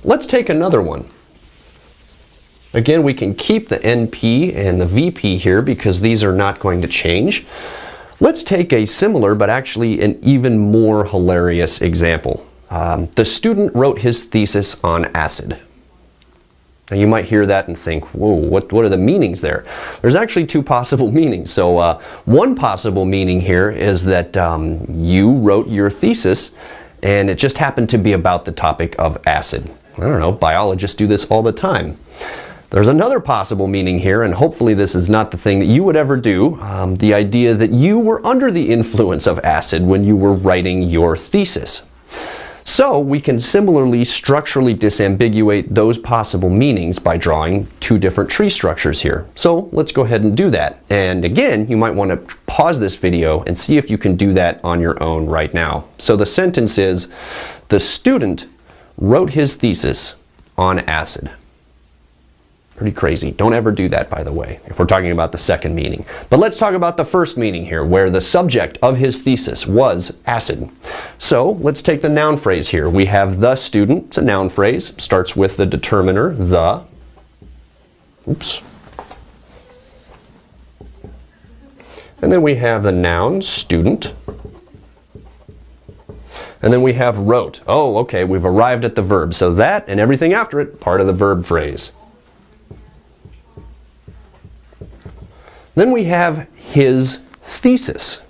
Let's take another one. Again, we can keep the NP and the VP here because these are not going to change. Let's take a similar but actually an even more hilarious example. The student wrote his thesis on acid. Now you might hear that and think, whoa, what are the meanings there? There's actually two possible meanings. So one possible meaning here is that you wrote your thesis and it just happened to be about the topic of acid. I don't know, biologists do this all the time. There's another possible meaning here, and hopefully this is not the thing that you would ever do, the idea that you were under the influence of acid when you were writing your thesis. So we can similarly structurally disambiguate those possible meanings by drawing two different tree structures here. So let's go ahead and do that. And again, you might want to pause this video and see if you can do that on your own right now. So the sentence is, the student wrote his thesis on acid. Pretty crazy. Don't ever do that, by the way, if we're talking about the second meaning. But let's talk about the first meaning here, where the subject of his thesis was acid. So let's take the noun phrase here. We have the student. It's a noun phrase. Starts with the determiner, the. Oops. And then we have the noun, student. And then we have wrote. Oh, okay, we've arrived at the verb. So that and everything after it, part of the verb phrase. Then we have his thesis.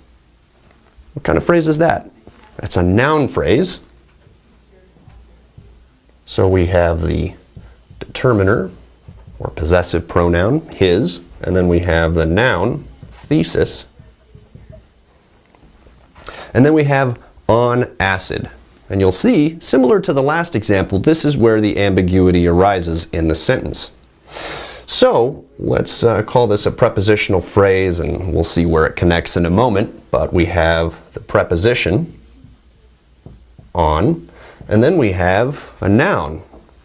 What kind of phrase is that? That's a noun phrase. So we have the determiner, or possessive pronoun, his, and then we have the noun, thesis. And then we have on acid. And you'll see, similar to the last example, this is where the ambiguity arises in the sentence. So let's call this a prepositional phrase, and we'll see where it connects in a moment. But we have the preposition, on, and then we have a noun.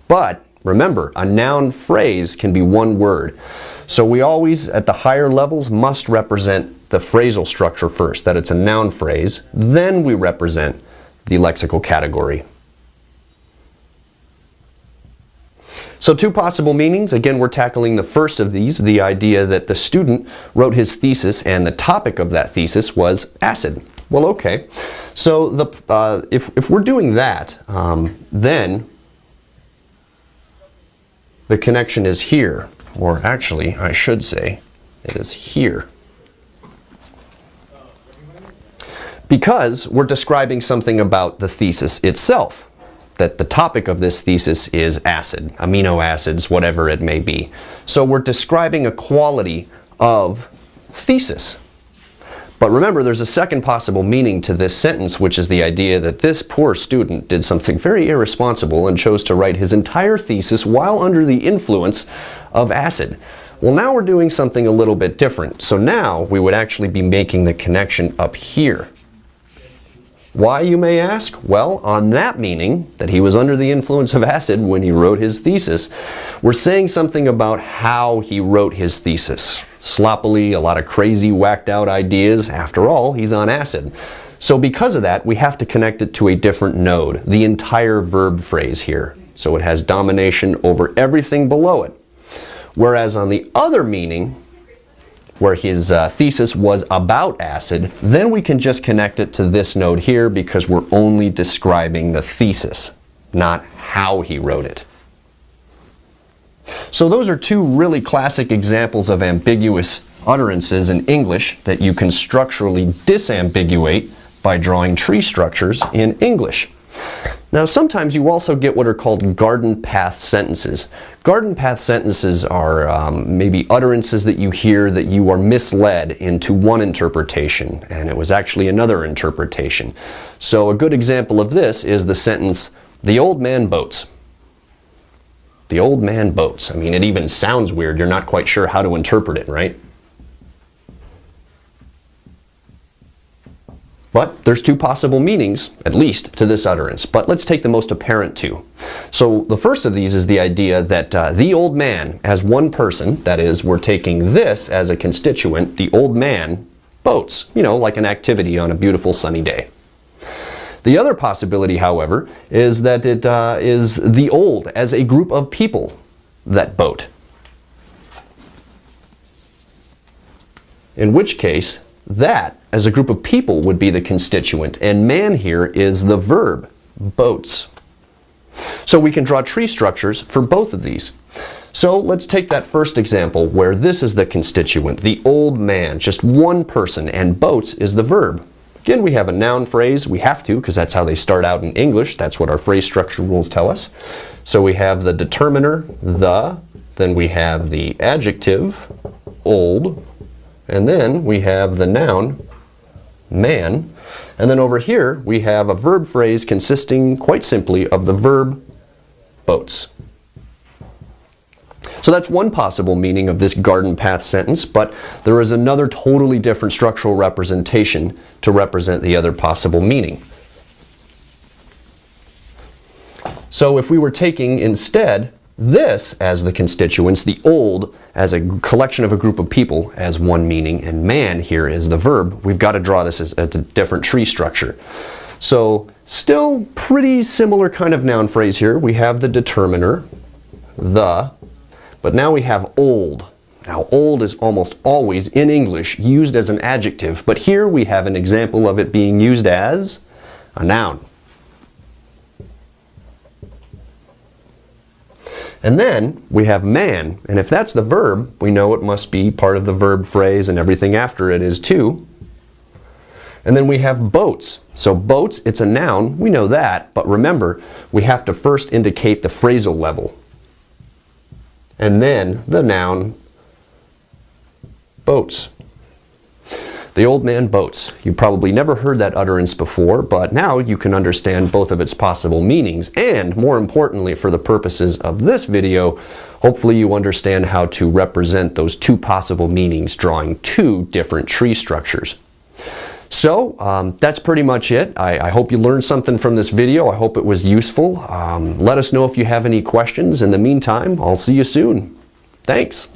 But remember, a noun phrase can be one word. So we always, at the higher levels, must represent the phrasal structure first, that it's a noun phrase. Then we represent the lexical category. So two possible meanings. Again, we're tackling the first of these, the idea that the student wrote his thesis and the topic of that thesis was acid. Well, okay. So if we're doing that, then the connection is here. Or actually, I should say, it is here. Because we're describing something about the thesis itself. That the topic of this thesis is acid, amino acids, whatever it may be. So we're describing a quality of thesis. But remember, there's a second possible meaning to this sentence, which is the idea that this poor student did something very irresponsible and chose to write his entire thesis while under the influence of acid. Well, now we're doing something a little bit different. So now we would actually be making the connection up here. Why, you may ask? Well, on that meaning, that he was under the influence of acid when he wrote his thesis, we're saying something about how he wrote his thesis. Sloppily, a lot of crazy, whacked out ideas. After all, he's on acid. So because of that, we have to connect it to a different node, the entire verb phrase here. So it has domination over everything below it. Whereas on the other meaning, where his thesis was about acid, then we can just connect it to this node here because we're only describing the thesis, not how he wrote it. So those are two really classic examples of ambiguous utterances in English that you can structurally disambiguate by drawing tree structures in English. Now sometimes you also get what are called garden path sentences. Garden path sentences are maybe utterances that you hear that you are misled into one interpretation and it was actually another interpretation. So a good example of this is the sentence, "The old man boats." The old man boats. I mean, it even sounds weird. You're not quite sure how to interpret it, right? But there's two possible meanings, at least, to this utterance. But let's take the most apparent two. So the first of these is the idea that the old man, as one person, that is, we're taking this as a constituent, the old man boats, you know, like an activity on a beautiful sunny day. The other possibility, however, is that it is the old as a group of people that boat. In which case, that as a group of people would be the constituent, and man here is the verb, boats. So we can draw tree structures for both of these. So let's take that first example where this is the constituent, the old man, just one person, and boats is the verb. Again, we have a noun phrase. We have to, because that's how they start out in English. That's what our phrase structure rules tell us. So we have the determiner, the, then we have the adjective, old, and then we have the noun, man. And then over here, we have a verb phrase consisting quite simply of the verb boats. So that's one possible meaning of this garden path sentence, but there is another totally different structural representation to represent the other possible meaning. So if we were taking instead this as the constituents, the old as a collection of a group of people as one meaning, and man here is the verb, we've got to draw this as a different tree structure. So still pretty similar kind of noun phrase here. We have the determiner, the, but now we have old. Now old is almost always in English used as an adjective, but here we have an example of it being used as a noun. And then we have man, and if that's the verb, we know it must be part of the verb phrase and everything after it is too. And then we have boats. So boats, it's a noun, we know that, but remember, we have to first indicate the phrasal level. And then the noun, boats. The old man boats. You probably never heard that utterance before, but now you can understand both of its possible meanings, and more importantly for the purposes of this video, hopefully you understand how to represent those two possible meanings drawing two different tree structures. So that's pretty much it. I hope you learned something from this video. I hope it was useful. Let us know if you have any questions. In the meantime, I'll see you soon. Thanks.